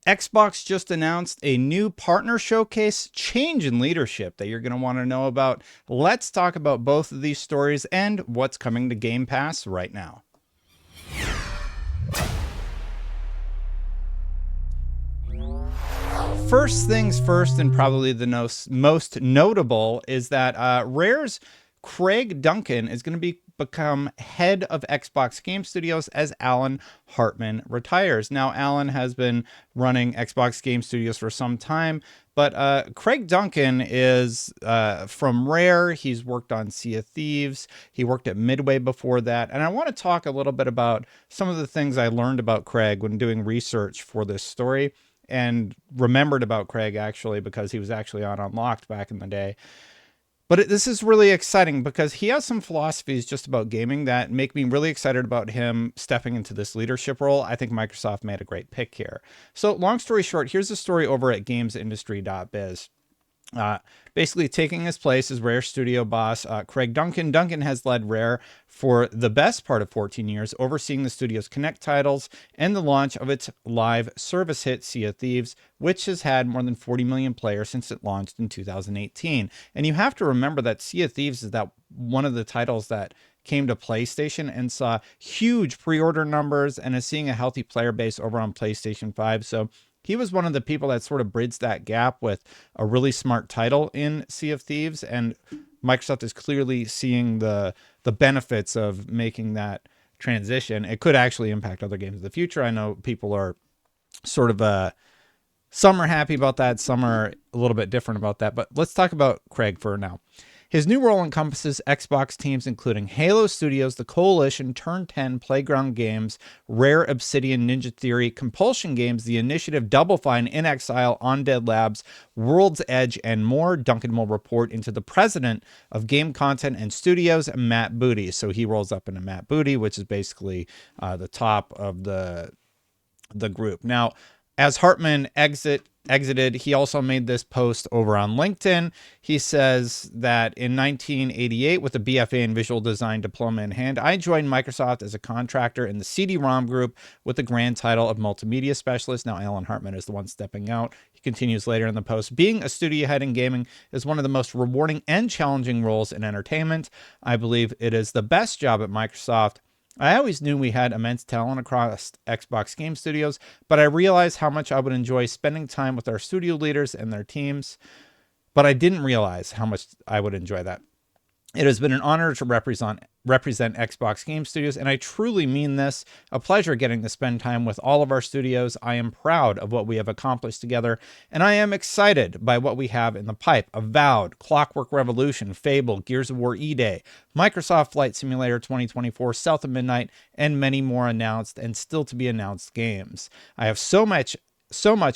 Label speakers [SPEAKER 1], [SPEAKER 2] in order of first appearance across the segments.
[SPEAKER 1] Xbox just announced a new partner showcase change in leadership that you're going to want to know about. Let's talk about both of these stories and what's coming to Game Pass right now. First things first, and probably the most notable, is that Rare's Craig Duncan is going to become head of Xbox Game Studios as Alan Hartman retires. Now, Alan has been running Xbox Game Studios for some time, but Craig Duncan is from Rare. He's worked on Sea of Thieves. He worked at Midway before that. And I want to talk a little bit about some of the things I learned about Craig when doing research for this story, and remembered about Craig actually because he was actually on Unlocked back in the day. But this is really exciting because he has some philosophies just about gaming that make me really excited about him stepping into this leadership role. I think Microsoft made a great pick here. So long story short, here's the story over at gamesindustry.biz. Basically taking his place as Rare studio boss, Craig Duncan. Duncan has led Rare for the best part of 14 years, overseeing the studio's Connect titles and the launch of its live service hit Sea of Thieves, which has had more than 40 million players since it launched in 2018. And you have to remember that Sea of Thieves is that one of the titles that came to PlayStation and saw huge pre-order numbers and is seeing a healthy player base over on PlayStation 5. So he was one of the people that sort of bridged that gap with a really smart title in Sea of Thieves, and Microsoft is clearly seeing the benefits of making that transition. It could actually impact other games in the future. I know people are sort of some are happy about that, some are a little bit different about that, but let's talk about Craig for now. His new role encompasses Xbox teams including Halo Studios, The Coalition, Turn 10, Playground Games, Rare, Obsidian, Ninja Theory, Compulsion Games, The Initiative, Double Fine, In Exile, Undead Labs, World's Edge, and more. Duncan will report into the president of game content and studios, Matt Booty. So he rolls up into Matt Booty, which is basically the top of the group. Now, as Hartman exited, he also made this post over on LinkedIn. He says that in 1988, with a BFA in visual design diploma in hand, I joined Microsoft as a contractor in the CD-ROM group with the grand title of multimedia specialist. Now, Alan Hartman is the one stepping out. He continues later in the post. Being a studio head in gaming is one of the most rewarding and challenging roles in entertainment. I believe it is the best job at Microsoft. I always knew we had immense talent across Xbox Game Studios, but I realized how much I would enjoy spending time with our studio leaders and their teams, but I didn't realize how much I would enjoy that. It has been an honor to represent Xbox Game Studios, and I truly mean this. A pleasure getting to spend time with all of our studios. I am proud of what we have accomplished together, and I am excited by what we have in the pipe. Avowed, Clockwork Revolution, Fable, Gears of War E-Day, Microsoft Flight Simulator 2024, South of Midnight, and many more announced and still to be announced games. I have so much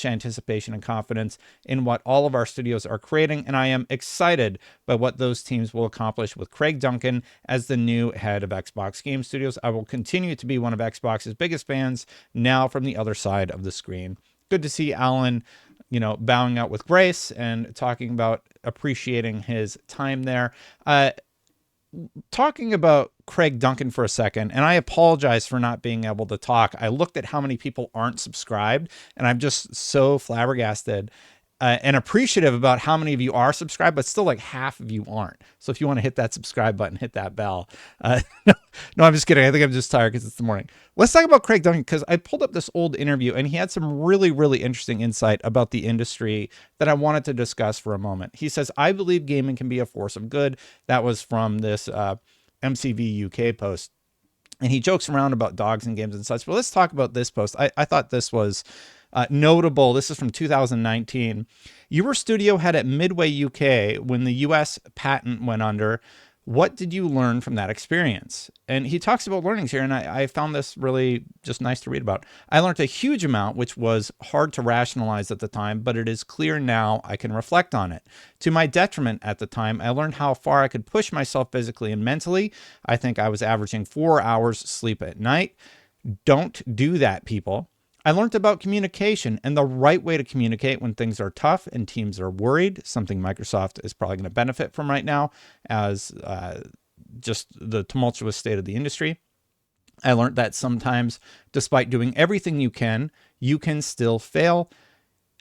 [SPEAKER 1] anticipation and confidence in what all of our studios are creating, and I am excited by what those teams will accomplish with Craig Duncan as the new head of Xbox Game Studios. I will continue to be one of Xbox's biggest fans now from the other side of the screen. Good to see Alan, bowing out with grace and talking about appreciating his time there. Talking about Craig Duncan for a second, and I apologize for not being able to talk. I looked at how many people aren't subscribed, and I'm just so flabbergasted and appreciative about how many of you are subscribed, but still like half of you aren't. So if you want to hit that subscribe button, hit that bell. No, I'm just kidding. I think I'm just tired because it's the morning. Let's talk about Craig Duncan, because I pulled up this old interview and he had some really, really interesting insight about the industry that I wanted to discuss for a moment. He says, I believe gaming can be a force of good. That was from this MCV UK post. And he jokes around about dogs and games and such. But let's talk about this post. I thought this was notable. This is from 2019. You were studio head at Midway UK when the US patent went under. What did you learn from that experience? And he talks about learnings here, and I found this really just nice to read about. I learned a huge amount, which was hard to rationalize at the time, but it is clear now I can reflect on it. To my detriment at the time, I learned how far I could push myself physically and mentally. I think I was averaging 4 hours sleep at night. Don't do that, people. I learned about communication and the right way to communicate when things are tough and teams are worried, something Microsoft is probably going to benefit from right now as just the tumultuous state of the industry. I learned that sometimes, despite doing everything you can still fail.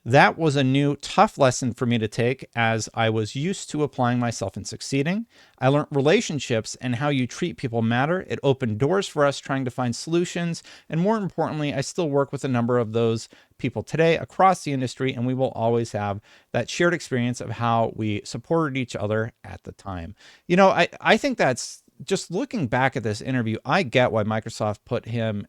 [SPEAKER 1] That was a new, tough lesson for me to take as I was used to applying myself and succeeding. I learned relationships and how you treat people matter. It opened doors for us trying to find solutions. And more importantly, I still work with a number of those people today across the industry, and we will always have that shared experience of how we supported each other at the time. I think that's just looking back at this interview, I get why Microsoft put him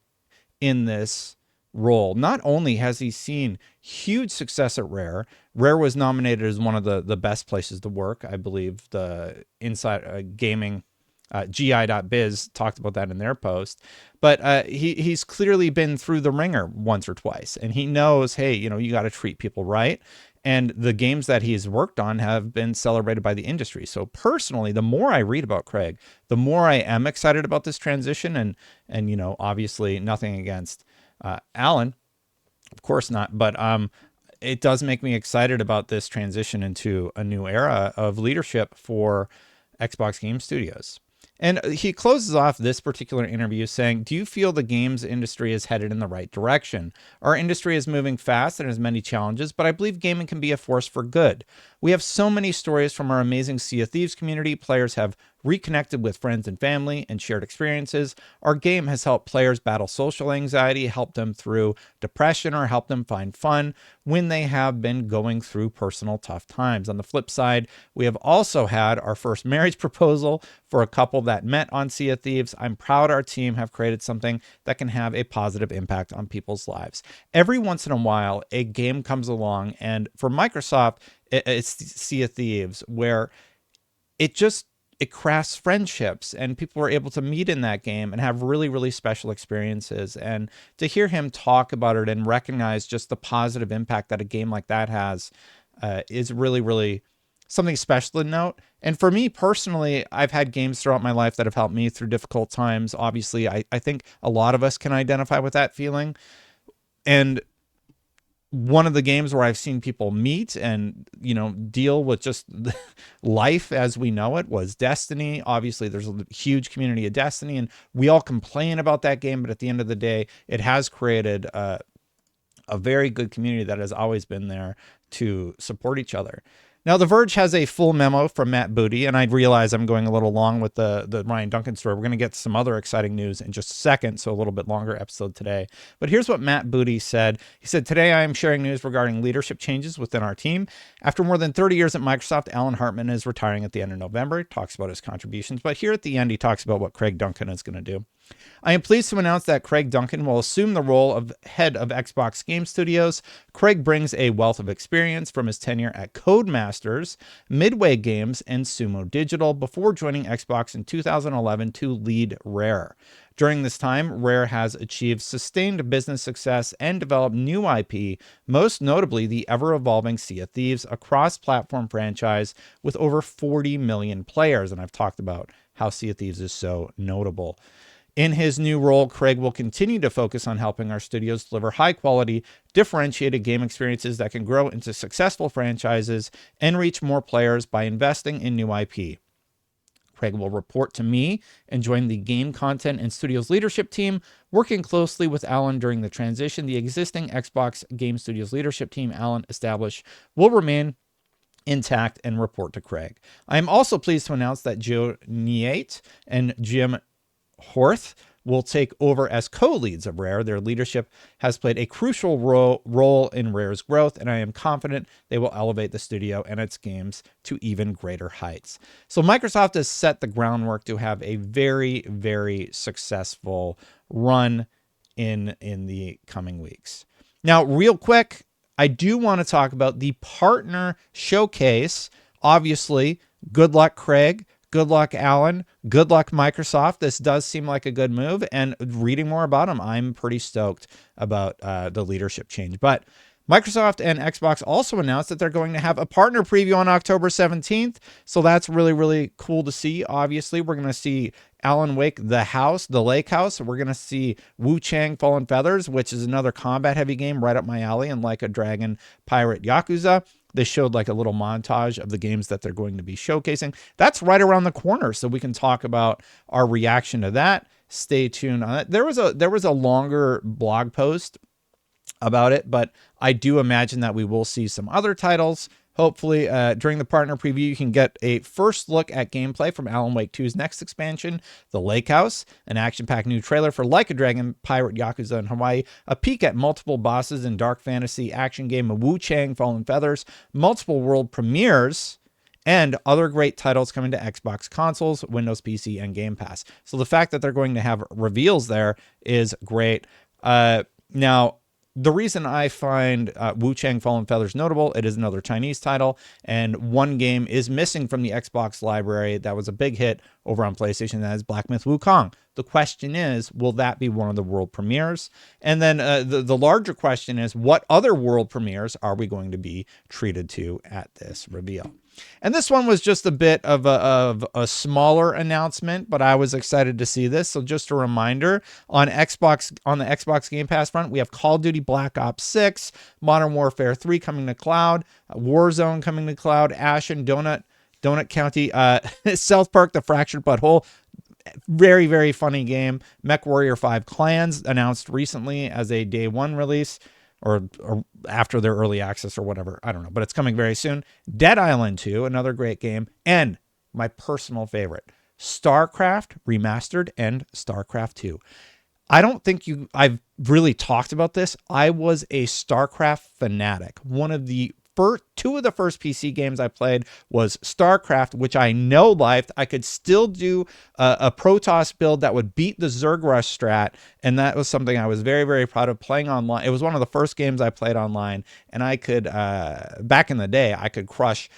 [SPEAKER 1] in this role. Not only has he seen huge success at Rare, Rare was nominated as one of the best places to work. I believe the Inside Gaming GI.biz talked about that in their post. But he's clearly been through the ringer once or twice, and he knows, hey, you got to treat people right. And the games that he's worked on have been celebrated by the industry. So personally, the more I read about Craig, the more I am excited about this transition. And obviously nothing against Alan, of course not. But it does make me excited about this transition into a new era of leadership for Xbox Game Studios. And he closes off this particular interview saying, do you feel the games industry is headed in the right direction? Our industry is moving fast and has many challenges, but I believe gaming can be a force for good. We have so many stories from our amazing Sea of Thieves community. Players have reconnected with friends and family and shared experiences. Our game has helped players battle social anxiety, helped them through depression, or helped them find fun when they have been going through personal tough times. On the flip side, we have also had our first marriage proposal for a couple that met on Sea of Thieves. I'm proud our team have created something that can have a positive impact on people's lives. Every once in a while, a game comes along, and for Microsoft, it's Sea of Thieves, where it crafts friendships, and people were able to meet in that game and have really, really special experiences. And to hear him talk about it and recognize just the positive impact that a game like that has is really, really something special to note. And for me personally, I've had games throughout my life that have helped me through difficult times. Obviously, I think a lot of us can identify with that feeling. And one of the games where I've seen people meet and, deal with just life as we know it was Destiny. Obviously, there's a huge community of Destiny, and we all complain about that game. But at the end of the day, it has created a very good community that has always been there to support each other. Now, The Verge has a full memo from Matt Booty, and I realize I'm going a little long with the Ryan Duncan story. We're going to get some other exciting news in just a second, so a little bit longer episode today. But here's what Matt Booty said. He said, today I am sharing news regarding leadership changes within our team. After more than 30 years at Microsoft, Alan Hartman is retiring at the end of November. He talks about his contributions, but here at the end, he talks about what Craig Duncan is going to do. I am pleased to announce that Craig Duncan will assume the role of head of Xbox Game Studios. Craig brings a wealth of experience from his tenure at Codemasters, Midway Games, and Sumo Digital before joining Xbox in 2011 to lead Rare. During this time, Rare has achieved sustained business success and developed new IP, most notably the ever-evolving Sea of Thieves, a cross-platform franchise with over 40 million players. And I've talked about how Sea of Thieves is so notable. In his new role, Craig will continue to focus on helping our studios deliver high-quality, differentiated game experiences that can grow into successful franchises and reach more players by investing in new IP. Craig will report to me and join the game content and studios leadership team, working closely with Alan during the transition. The existing Xbox Game Studios leadership team Alan established will remain intact and report to Craig. I am also pleased to announce that Joe Niate and Jim Horth will take over as co-leads of Rare. Their leadership has played a crucial role in Rare's growth, and I am confident they will elevate the studio and its games to even greater heights. So Microsoft has set the groundwork to have a very, very successful run in the coming weeks. Now, real quick, I do want to talk about the partner showcase. Obviously, good luck, Craig. Good luck, Alan. Good luck, Microsoft. This does seem like a good move. And reading more about them, I'm pretty stoked about the leadership change. But Microsoft and Xbox also announced that they're going to have a partner preview on October 17th. So that's really, really cool to see. Obviously, we're going to see Alan Wake, the Lake House. We're going to see Wu Chang, Fallen Feathers, which is another combat-heavy game right up my alley, and Like a Dragon, Pirate Yakuza. They showed like a little montage of the games that they're going to be showcasing. That's right around the corner, so we can talk about our reaction to that. stay tuned on it. There was a longer blog post about it, but I do imagine that we will see some other titles. Hopefully, during the partner preview, you can get a first look at gameplay from Alan Wake 2's next expansion, The Lake House, an action-packed new trailer for Like a Dragon, Pirate Yakuza in Hawaii, a peek at multiple bosses in dark fantasy action game Wu Chang Fallen Feathers, multiple world premieres, and other great titles coming to Xbox consoles, Windows PC, and Game Pass. So the fact that they're going to have reveals there is great. Now, the reason I find Wu Chang Fallen Feathers notable, it is another Chinese title, and one game is missing from the Xbox library that was a big hit over on PlayStation, that is Black Myth Wukong. The question is, will that be one of the world premieres? And then the larger question is, what other world premieres are we going to be treated to at this reveal? And this one was just a bit of a smaller announcement, but I was excited to see this. So just a reminder, on the Xbox Game Pass front, we have Call of Duty Black Ops 6, Modern Warfare 3 coming to cloud, Warzone coming to cloud, Ashen, Donut County, South Park: The Fractured But Whole. Very, very funny game. MechWarrior 5 Clans announced recently as a day one release, or after their early access or whatever. I don't know, but it's coming very soon. Dead Island 2, another great game. And my personal favorite, StarCraft Remastered and StarCraft 2. I don't think I've really talked about this. I was a StarCraft fanatic. Two of the first PC games I played was StarCraft, which I know lived. I could still do a Protoss build that would beat the Zerg Rush strat, and that was something I was very, very proud of playing online. It was one of the first games I played online, and I could, back in the day, I could crush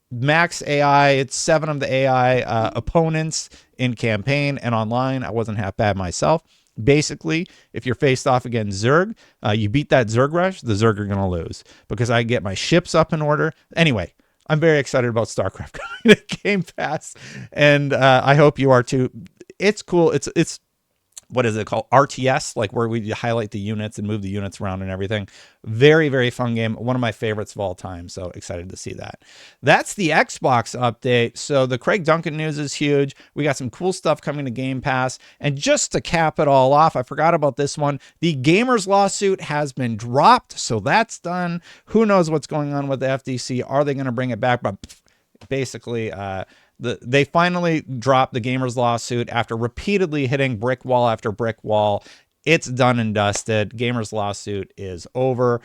[SPEAKER 1] max AI. It's 7 of the AI opponents in campaign and online. I wasn't half bad myself. Basically, if you're faced off against Zerg, you beat that Zerg rush, the Zerg are going to lose because I get my ships up in order. Anyway, I'm very excited about StarCraft coming to Game Pass, and I hope you are too. It's cool. It's what is it called? RTS, like where we highlight the units and move the units around and everything. Very, very fun game. One of my favorites of all time. So excited to see that. That's the Xbox update. So the Craig Duncan news is huge. We got some cool stuff coming to Game Pass. And just to cap it all off, I forgot about this one. The Gamers lawsuit has been dropped. So that's done. Who knows what's going on with the FTC? Are they going to bring it back? But basically, they finally dropped the Gamers lawsuit after repeatedly hitting brick wall after brick wall. It's done and dusted. Gamers lawsuit is over.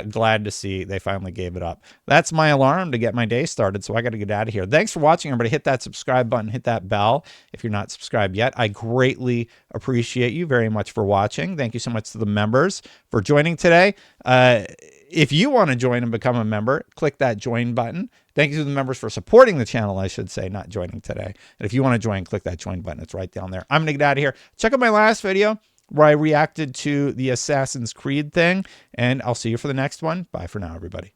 [SPEAKER 1] Glad to see they finally gave it up. That's my alarm to get my day started, so I got to get out of here. Thanks for watching, everybody. Hit that subscribe button, hit that bell if you're not subscribed yet. I greatly appreciate you very much for watching. Thank you so much to the members for joining today. If you want to join and become a member, click that join button. Thank you to the members for supporting the channel, I should say, not joining today. And if you want to join, click that join button. It's right down there. I'm going to get out of here. Check out my last video where I reacted to the Assassin's Creed thing, and I'll see you for the next one. Bye for now, everybody.